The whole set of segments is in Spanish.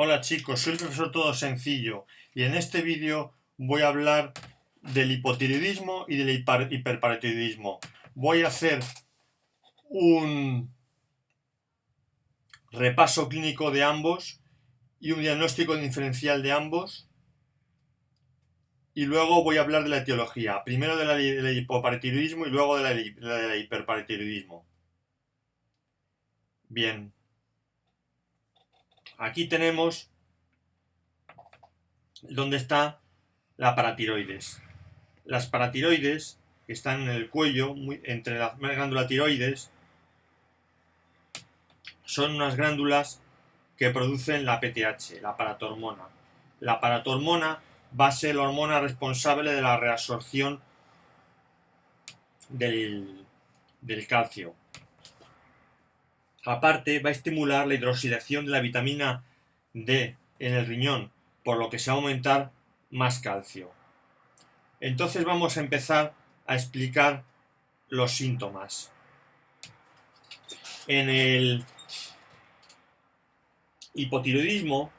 Hola chicos, soy el profesor Todo Sencillo y en este vídeo voy a hablar del hipotiroidismo y del hiperparatiroidismo. Voy a hacer un repaso clínico de ambos y un diagnóstico diferencial de ambos y luego voy a hablar de la etiología, primero del hipoparatiroidismo y luego de la hiperparatiroidismo. Bien, aquí tenemos donde está la paratiroides. Las paratiroides, que están en el cuello, entre la glándula tiroides, son unas glándulas que producen la PTH, la paratormona. La paratormona va a ser la hormona responsable de la reabsorción del calcio. Aparte, va a estimular la hidroxilación de la vitamina D en el riñón, por lo que se va a aumentar más calcio. Entonces vamos a empezar a explicar los síntomas. En el hipotiroidismo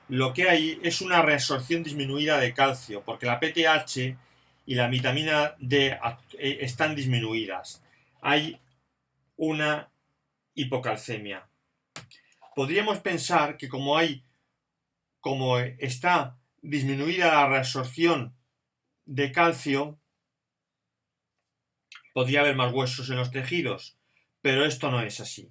lo que hay es una reabsorción disminuida de calcio, porque la PTH y la vitamina D están disminuidas. Hay una hipocalcemia. Podríamos pensar que como está disminuida la reabsorción de calcio, podría haber más huesos en los tejidos, pero esto no es así.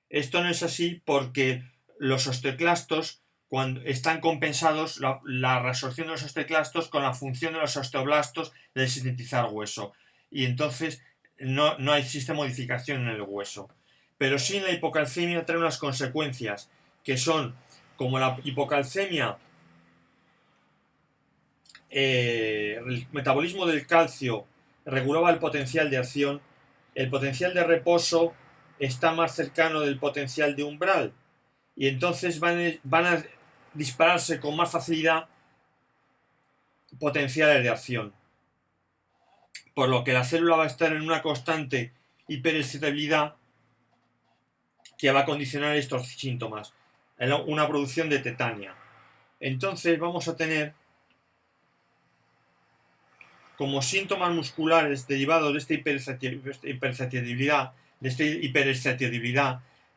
Esto no es así porque los osteoclastos, cuando están compensados la reabsorción de los osteoclastos con la función de los osteoblastos de sintetizar hueso, y entonces no existe modificación en el hueso. Pero sí, en la hipocalcemia trae unas consecuencias que son, como la hipocalcemia, el metabolismo del calcio regulaba el potencial de acción, el potencial de reposo está más cercano del potencial de umbral, y entonces van a dispararse con más facilidad potenciales de acción, por lo que la célula va a estar en una constante hiperexcitabilidad que va a condicionar estos síntomas, una producción de tetania. Entonces vamos a tener como síntomas musculares derivados de esta hiperexcitabilidad,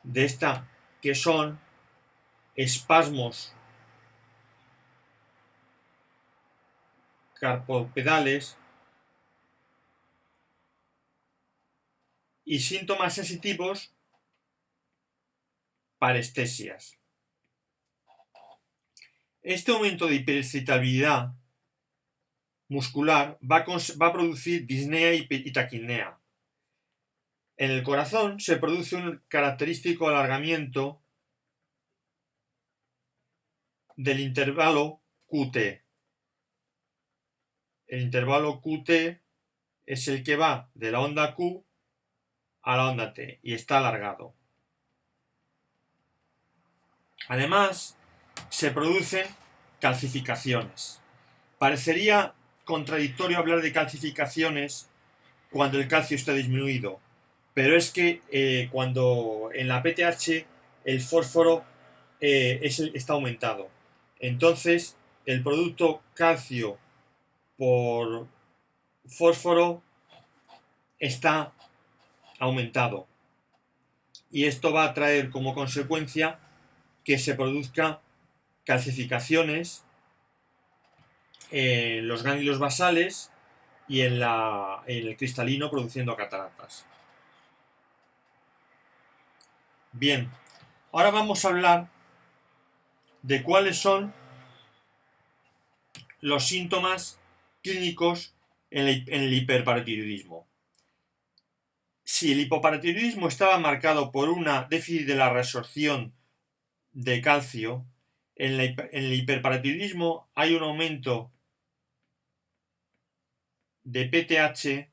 de esta que son espasmos carpopedales y síntomas sensitivos, parestesias. Este aumento de hiperexcitabilidad muscular va a producir disnea y taquipnea. En el corazón se produce un característico alargamiento del intervalo QT. El intervalo QT es el que va de la onda Q a la onda T y está alargado. Además, se producen calcificaciones. Parecería contradictorio hablar de calcificaciones cuando el calcio está disminuido, pero es que cuando en la PTH el fósforo está aumentado. Entonces, el producto calcio por fósforo está aumentado. Y esto va a traer como consecuencia que se produzcan calcificaciones en los ganglios basales y en el cristalino, produciendo cataratas. Bien, ahora vamos a hablar de cuáles son los síntomas clínicos en el hiperparatiroidismo. Si el hipoparatiroidismo estaba marcado por una déficit de la reabsorción de calcio, en el hiperparatiroidismo hay un aumento de PTH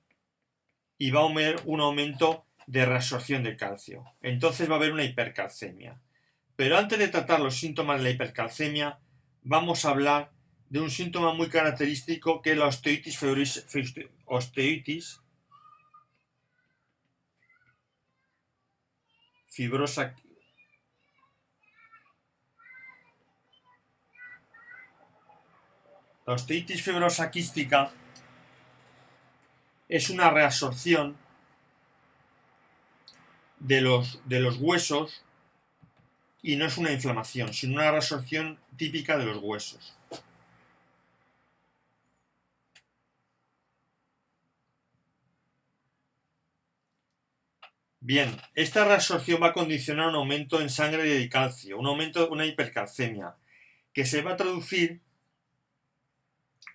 y va a haber un aumento de reabsorción de calcio. Entonces va a haber una hipercalcemia. Pero antes de tratar los síntomas de la hipercalcemia, vamos a hablar de un síntoma muy característico que es la osteoitis fibrosa La osteitis fibrosa quística es una reabsorción de los huesos y no es una inflamación, sino una reabsorción típica de los huesos. Bien, esta reabsorción va a condicionar un aumento en sangre de calcio, una hipercalcemia, que se va a traducir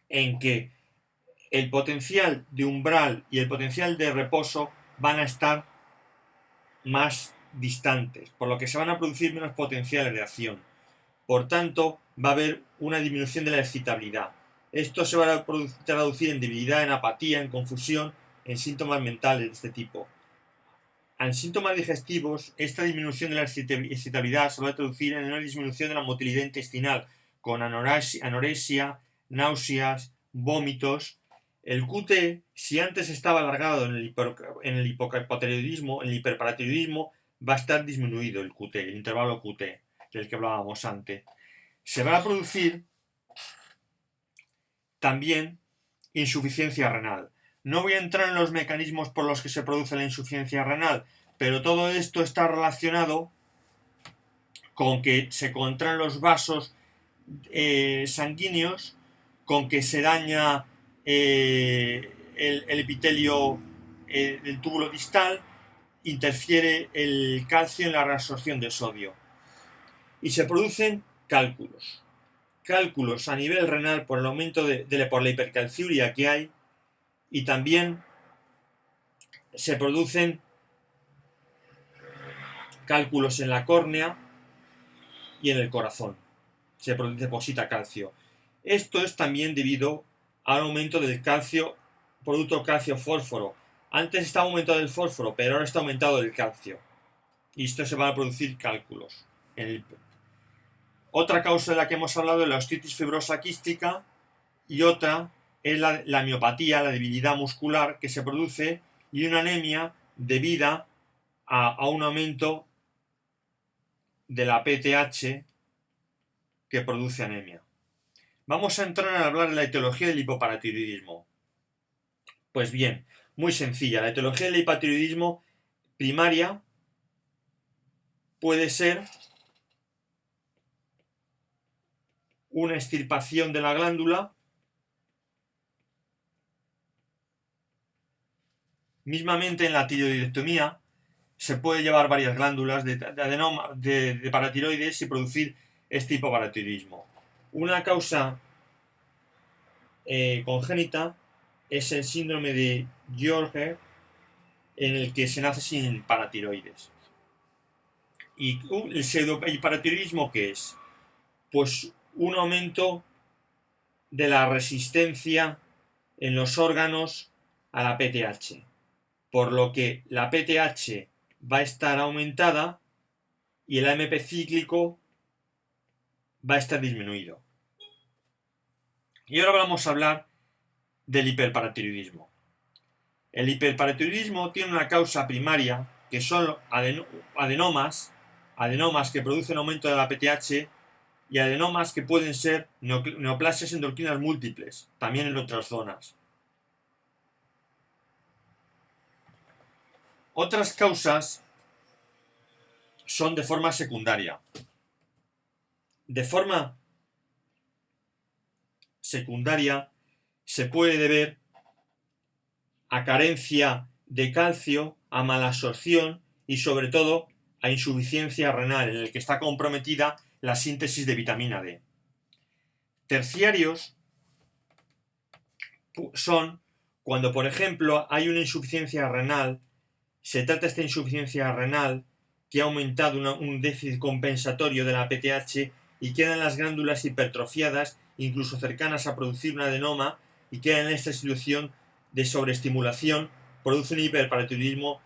en que el potencial de umbral y el potencial de reposo van a estar más distantes, por lo que se van a producir menos potenciales de acción. Por tanto, va a haber una disminución de la excitabilidad. Esto se va a traducir en debilidad, en apatía, en confusión, en síntomas mentales de este tipo. En síntomas digestivos, esta disminución de la excitabilidad se va a traducir en una disminución de la motilidad intestinal, con anorexia, náuseas, vómitos. El QT, si antes estaba alargado en el hipoparatiroidismo, en el hiperparatiroidismo, va a estar disminuido el QT, el intervalo QT, del que hablábamos antes. Se va a producir también insuficiencia renal. No voy a entrar en los mecanismos por los que se produce la insuficiencia renal, pero todo esto está relacionado con que se contraen los vasos sanguíneos, con que se daña el epitelio del túbulo distal, interfiere el calcio en la reabsorción de sodio. Y se producen cálculos. Cálculos a nivel renal por el aumento por la hipercalciuria que hay, y también se producen cálculos en la córnea y en el corazón. Se deposita calcio. Esto es también debido al aumento del calcio, producto calcio-fósforo. Antes estaba aumentado el fósforo, pero ahora está aumentado el calcio. Y esto se van a producir cálculos. Otra causa de la que hemos hablado es la osteotis fibrosa quística, y otra es la miopatía, la debilidad muscular que se produce, y una anemia debida a un aumento de la PTH que produce anemia. Vamos a entrar a hablar de la etiología del hipoparatiroidismo. Pues bien, muy sencilla. La etiología del hipoparatiroidismo primaria puede ser una extirpación de la glándula, mismamente en la tiroidectomía se puede llevar varias glándulas de paratiroides y producir este hipoparatiroidismo. Una causa congénita es el síndrome de George, en el que se nace sin paratiroides. ¿Y el pseudohiparatiroidismo qué es? Pues un aumento de la resistencia en los órganos a la PTH, por lo que la PTH va a estar aumentada y el AMP cíclico va a estar disminuido. Y ahora vamos a hablar del hiperparatiroidismo. El hiperparatiroidismo tiene una causa primaria, que son adenomas que producen aumento de la PTH, y adenomas que pueden ser neoplasias endocrinas múltiples, también en otras zonas. Otras causas son de forma secundaria. De forma secundaria se puede deber a carencia de calcio, a malabsorción y sobre todo a insuficiencia renal, en el que está comprometida la síntesis de vitamina D. Terciarios son cuando, por ejemplo, hay una insuficiencia renal, se trata esta insuficiencia renal que ha aumentado un déficit compensatorio de la PTH y quedan las glándulas hipertrofiadas, incluso cercanas a producir un adenoma, y quedan en esta situación de sobreestimulación, produce un hiperparatiroidismo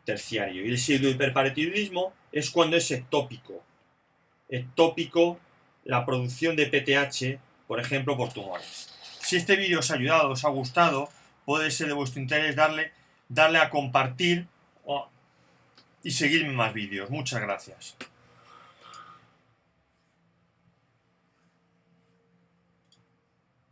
terciario. Y el pseudohiperparatiroidismo es cuando es ectópico. Ectópico la producción de PTH, por ejemplo, por tumores. Si este vídeo os ha ayudado, os ha gustado, puede ser de vuestro interés darle a compartir y seguirme más vídeos. Muchas gracias.